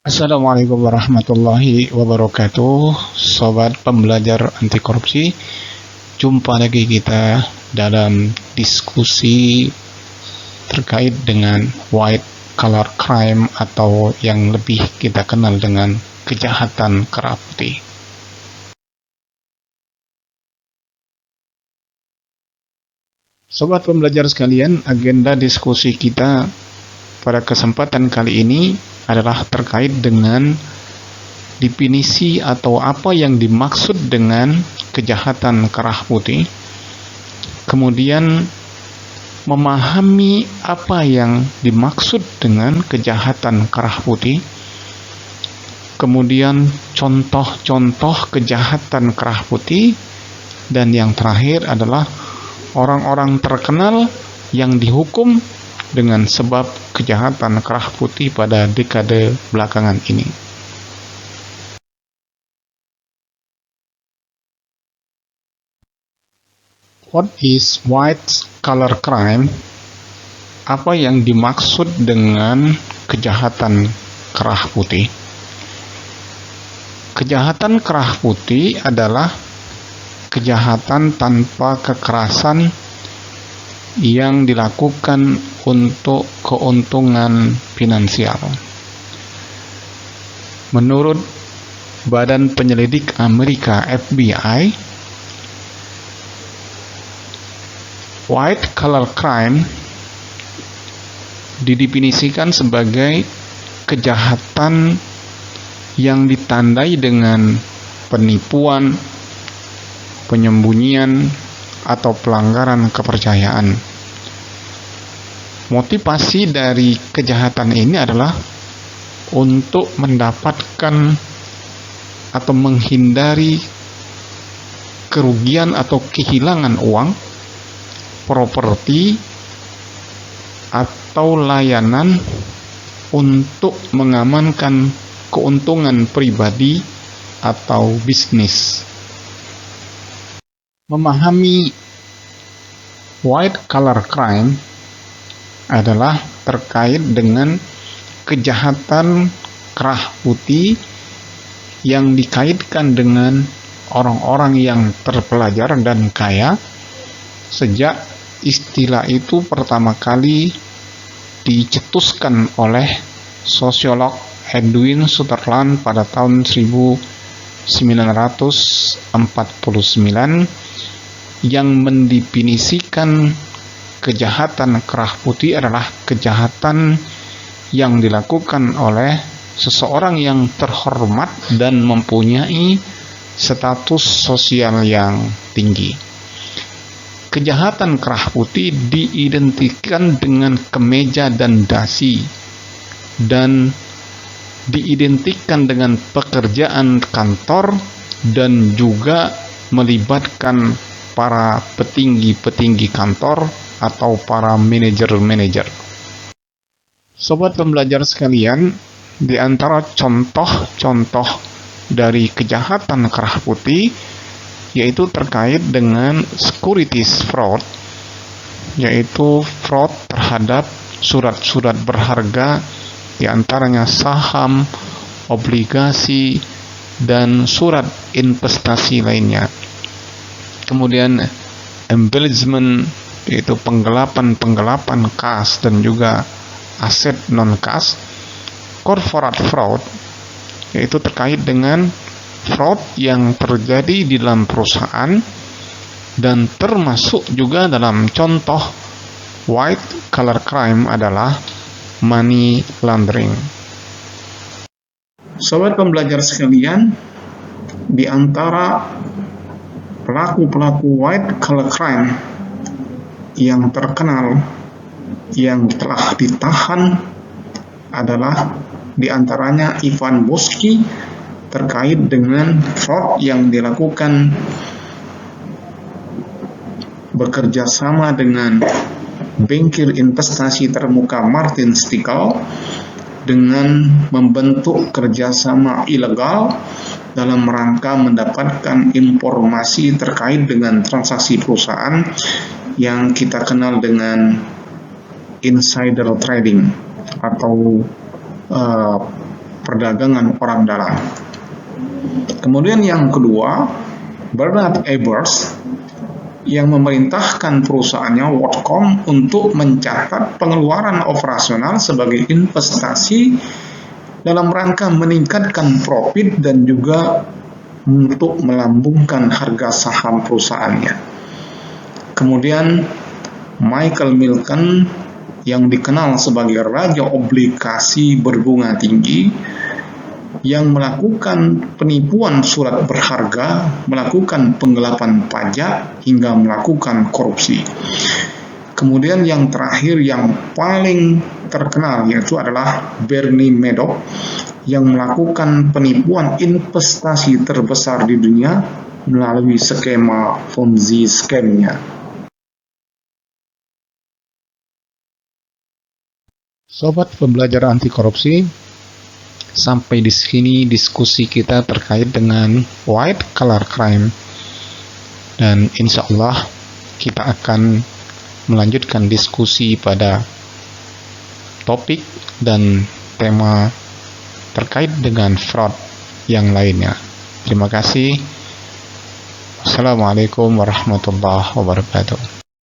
Assalamualaikum warahmatullahi wabarakatuh, sobat pembelajar anti korupsi. Jumpa lagi kita dalam diskusi terkait dengan white collar crime atau yang lebih kita kenal dengan kejahatan kerah putih. Sobat pembelajar sekalian, agenda diskusi kita pada kesempatan kali ini adalah terkait dengan definisi atau apa yang dimaksud dengan kejahatan kerah putih, kemudian memahami apa yang dimaksud dengan kejahatan kerah putih, kemudian contoh-contoh kejahatan kerah putih, dan yang terakhir adalah orang-orang terkenal yang dihukum dengan sebab kejahatan kerah putih pada dekade belakangan ini. What is white collar crime? Apa yang dimaksud dengan kejahatan kerah putih? Kejahatan kerah putih adalah kejahatan tanpa kekerasan yang dilakukan untuk keuntungan finansial. Menurut Badan Penyelidik Amerika FBI, white collar crime didefinisikan sebagai kejahatan yang ditandai dengan penipuan, penyembunyian, atau pelanggaran kepercayaan. Motivasi dari kejahatan ini adalah untuk mendapatkan atau menghindari kerugian atau kehilangan uang, properti, atau layanan untuk mengamankan keuntungan pribadi atau bisnis. Memahami white collar crime adalah terkait dengan kejahatan kerah putih yang dikaitkan dengan orang-orang yang terpelajar dan kaya sejak istilah itu pertama kali dicetuskan oleh sosiolog Edwin Sutherland pada tahun 1949 yang mendefinisikan kejahatan kerah putih adalah kejahatan yang dilakukan oleh seseorang yang terhormat dan mempunyai status sosial yang tinggi. Kejahatan kerah putih diidentikan dengan kemeja dan dasi dan diidentikan dengan pekerjaan kantor dan juga melibatkan para petinggi-petinggi kantor atau para manajer-manajer. Sobat pembelajar sekalian, di antara contoh-contoh dari kejahatan kerah putih yaitu terkait dengan securities fraud, yaitu fraud terhadap surat-surat berharga, di antaranya saham, obligasi, dan surat investasi lainnya. Kemudian embellishment, yaitu penggelapan kas dan juga aset non-kas. Corporate fraud, yaitu terkait dengan fraud yang terjadi di dalam perusahaan dan termasuk juga dalam contoh white collar crime adalah money laundering. Sobat pembelajar sekalian, di antara pelaku-pelaku white collar crime yang terkenal yang telah ditahan adalah di antaranya Ivan Boschke terkait dengan fraud yang dilakukan bekerja sama dengan bankir investasi terkemuka Martin Stickle dengan membentuk kerjasama ilegal dalam rangka mendapatkan informasi terkait dengan transaksi perusahaan yang kita kenal dengan insider trading atau perdagangan orang dalam. Kemudian yang kedua, Bernard Ebbers yang memerintahkan perusahaannya WorldCom untuk mencatat pengeluaran operasional sebagai investasi dalam rangka meningkatkan profit dan juga untuk melambungkan harga saham perusahaannya. Kemudian Michael Milken yang dikenal sebagai raja obligasi berbunga tinggi yang melakukan penipuan surat berharga, melakukan penggelapan pajak hingga melakukan korupsi. Kemudian yang terakhir yang paling terkenal yaitu adalah Bernie Madoff yang melakukan penipuan investasi terbesar di dunia melalui skema Ponzi scam-nya. Sobat pembelajar anti korupsi, sampai di sini diskusi kita terkait dengan white collar crime, dan insya Allah kita akan melanjutkan diskusi pada topik dan tema terkait dengan fraud yang lainnya. Terima kasih. Assalamualaikum warahmatullahi wabarakatuh.